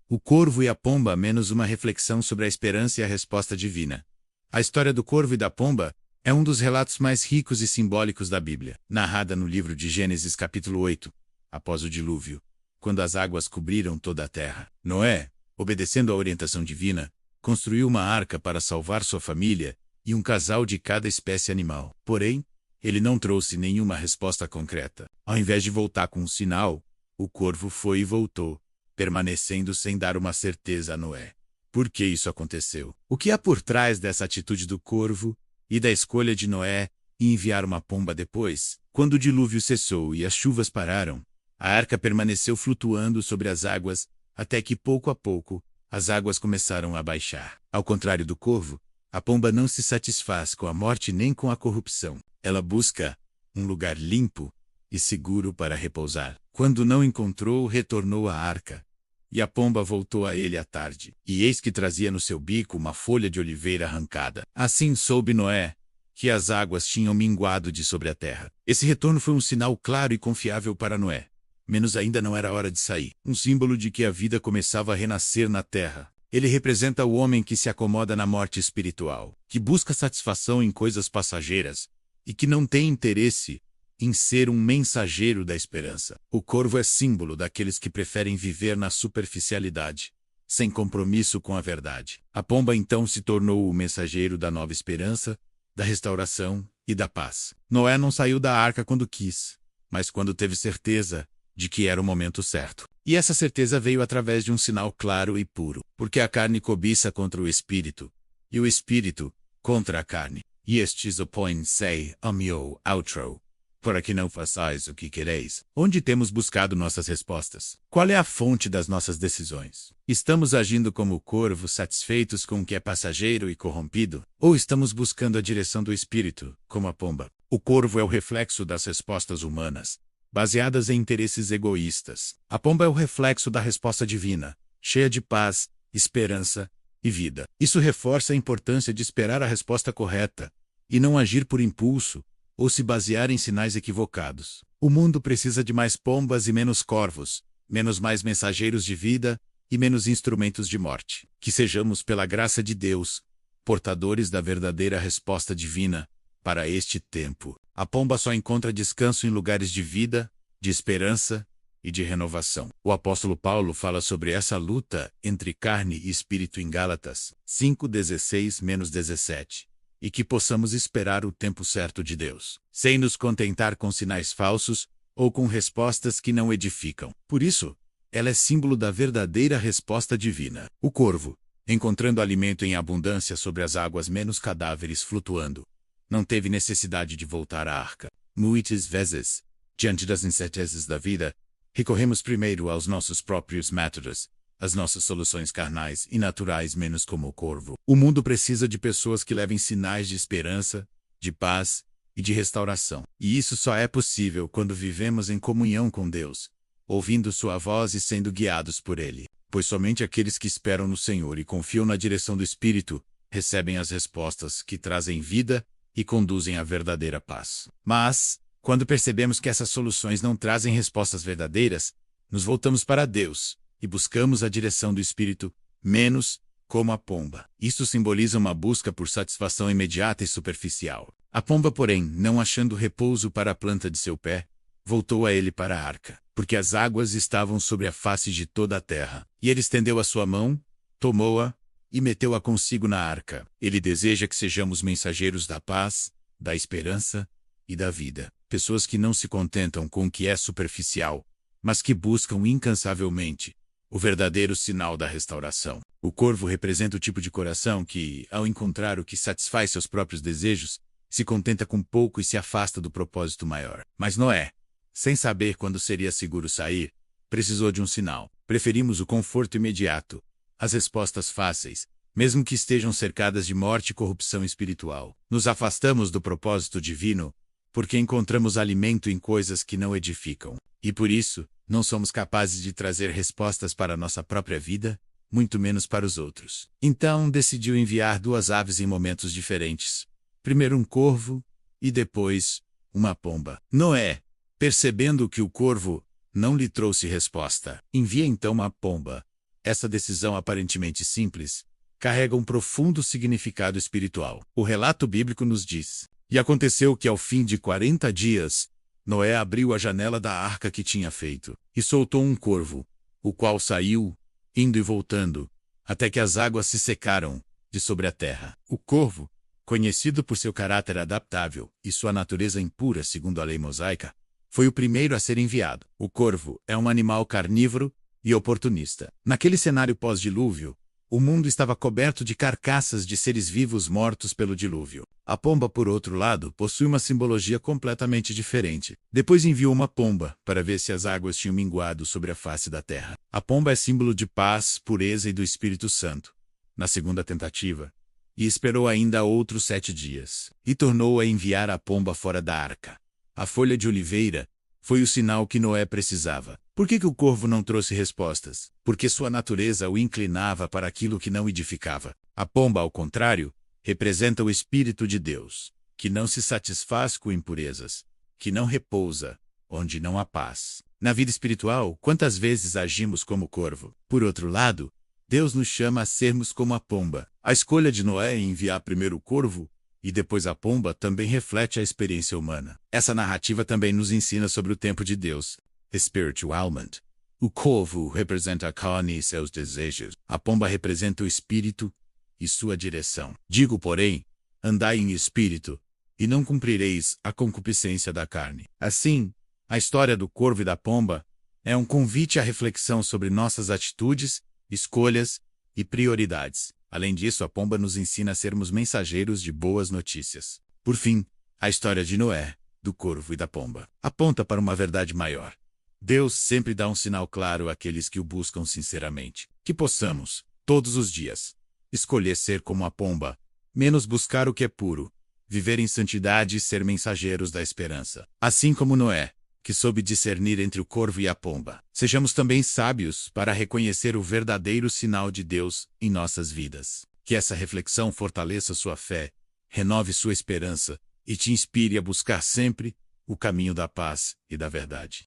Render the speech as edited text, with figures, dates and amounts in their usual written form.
O corvo e a pomba menos uma reflexão sobre a esperança e a resposta divina. A história do corvo e da pomba é um dos relatos mais ricos e simbólicos da Bíblia, narrada no livro de Gênesis capítulo 8, após o dilúvio, quando as águas cobriram toda a terra. Noé, obedecendo à orientação divina, construiu uma arca para salvar sua família e um casal de cada espécie animal. Porém, ele não trouxe nenhuma resposta concreta. Ao invés de voltar com um sinal, o corvo foi e voltou, permanecendo sem dar uma certeza a Noé. Por que isso aconteceu? O que há por trás dessa atitude do corvo e da escolha de Noé em enviar uma pomba depois? Quando o dilúvio cessou e as chuvas pararam, a arca permaneceu flutuando sobre as águas até que, pouco a pouco, as águas começaram a baixar. Ao contrário do corvo, a pomba não se satisfaz com a morte nem com a corrupção. Ela busca um lugar limpo e seguro para repousar. Quando não encontrou, retornou à arca. E a pomba voltou a ele à tarde, e eis que trazia no seu bico uma folha de oliveira arrancada. Assim soube Noé que as águas tinham minguado de sobre a terra. Esse retorno foi um sinal claro e confiável para Noé. Menos ainda não era hora de sair. Um símbolo de que a vida começava a renascer na terra. Ele representa o homem que se acomoda na morte espiritual, que busca satisfação em coisas passageiras e que não tem interesse em ser um mensageiro da esperança. O corvo é símbolo daqueles que preferem viver na superficialidade, sem compromisso com a verdade. A pomba então se tornou o mensageiro da nova esperança, da restauração e da paz. Noé não saiu da arca quando quis, mas quando teve certeza de que era o momento certo. E essa certeza veio através de um sinal claro e puro, porque a carne cobiça contra o espírito, e o espírito contra a carne. E estes opõem-se ao meu outro, para que não façais o que quereis. Onde temos buscado nossas respostas? Qual é a fonte das nossas decisões? Estamos agindo como o corvo, satisfeitos com o que é passageiro e corrompido? Ou estamos buscando a direção do espírito, como a pomba? O corvo é o reflexo das respostas humanas, baseadas em interesses egoístas. A pomba é o reflexo da resposta divina, cheia de paz, esperança e vida. Isso reforça a importância de esperar a resposta correta e não agir por impulso ou se basear em sinais equivocados. O mundo precisa de mais pombas e menos corvos, menos mais mensageiros de vida e menos instrumentos de morte. Que sejamos, pela graça de Deus, portadores da verdadeira resposta divina para este tempo. A pomba só encontra descanso em lugares de vida, de esperança e de renovação. O apóstolo Paulo fala sobre essa luta entre carne e espírito em Gálatas 5:16-17. E que possamos esperar o tempo certo de Deus, sem nos contentar com sinais falsos ou com respostas que não edificam. Por isso, ela é símbolo da verdadeira resposta divina. O corvo, encontrando alimento em abundância sobre as águas menos cadáveres flutuando, não teve necessidade de voltar à arca. Muitas vezes, diante das incertezas da vida, recorremos primeiro aos nossos próprios métodos, as nossas soluções carnais e naturais menos como o corvo. O mundo precisa de pessoas que levem sinais de esperança, de paz e de restauração. E isso só é possível quando vivemos em comunhão com Deus, ouvindo sua voz e sendo guiados por Ele. Pois somente aqueles que esperam no Senhor e confiam na direção do Espírito recebem as respostas que trazem vida e conduzem à verdadeira paz. Mas, quando percebemos que essas soluções não trazem respostas verdadeiras, nos voltamos para Deus e buscamos a direção do Espírito, menos como a pomba. Isso simboliza uma busca por satisfação imediata e superficial. A pomba, porém, não achando repouso para a planta de seu pé, voltou a ele para a arca, porque as águas estavam sobre a face de toda a terra. E ele estendeu a sua mão, tomou-a e meteu-a consigo na arca. Ele deseja que sejamos mensageiros da paz, da esperança e da vida. Pessoas que não se contentam com o que é superficial, mas que buscam incansavelmente o verdadeiro sinal da restauração. O corvo representa o tipo de coração que, ao encontrar o que satisfaz seus próprios desejos, se contenta com pouco e se afasta do propósito maior. Mas Noé, sem saber quando seria seguro sair, precisou de um sinal. Preferimos o conforto imediato, as respostas fáceis, mesmo que estejam cercadas de morte e corrupção espiritual. Nos afastamos do propósito divino, porque encontramos alimento em coisas que não edificam. E por isso, não somos capazes de trazer respostas para a nossa própria vida, muito menos para os outros. Então decidiu enviar 2 aves em momentos diferentes. Primeiro um corvo, e depois uma pomba. Noé, percebendo que o corvo não lhe trouxe resposta, envia então uma pomba. Essa decisão aparentemente simples carrega um profundo significado espiritual. O relato bíblico nos diz: "E aconteceu que ao fim de 40 dias, Noé abriu a janela da arca que tinha feito, e soltou um corvo, o qual saiu, indo e voltando, até que as águas se secaram de sobre a terra." O corvo, conhecido por seu caráter adaptável e sua natureza impura segundo a lei mosaica, foi o primeiro a ser enviado. O corvo é um animal carnívoro e oportunista. Naquele cenário pós-dilúvio, o mundo estava coberto de carcaças de seres vivos mortos pelo dilúvio. A pomba, por outro lado, possui uma simbologia completamente diferente. Depois enviou uma pomba para ver se as águas tinham minguado sobre a face da terra. A pomba é símbolo de paz, pureza e do Espírito Santo. Na segunda tentativa, e esperou ainda outros 7 dias, e tornou a enviar a pomba fora da arca. A folha de oliveira foi o sinal que Noé precisava. Por que o corvo não trouxe respostas? Porque sua natureza o inclinava para aquilo que não edificava. A pomba, ao contrário, representa o Espírito de Deus, que não se satisfaz com impurezas, que não repousa onde não há paz. Na vida espiritual, quantas vezes agimos como corvo? Por outro lado, Deus nos chama a sermos como a pomba. A escolha de Noé em enviar primeiro o corvo e depois a pomba também reflete a experiência humana. Essa narrativa também nos ensina sobre o tempo de Deus, spiritualment. O corvo representa a carne e seus desejos. A pomba representa o espírito e sua direção. Digo, porém, andai em espírito, e não cumprireis a concupiscência da carne. Assim, a história do corvo e da pomba é um convite à reflexão sobre nossas atitudes, escolhas e prioridades. Além disso, a pomba nos ensina a sermos mensageiros de boas notícias. Por fim, a história de Noé, do corvo e da pomba aponta para uma verdade maior. Deus sempre dá um sinal claro àqueles que o buscam sinceramente. Que possamos, todos os dias, escolher ser como a pomba, menos buscar o que é puro, viver em santidade e ser mensageiros da esperança. Assim como Noé, que soube discernir entre o corvo e a pomba. Sejamos também sábios para reconhecer o verdadeiro sinal de Deus em nossas vidas. Que essa reflexão fortaleça sua fé, renove sua esperança e te inspire a buscar sempre o caminho da paz e da verdade.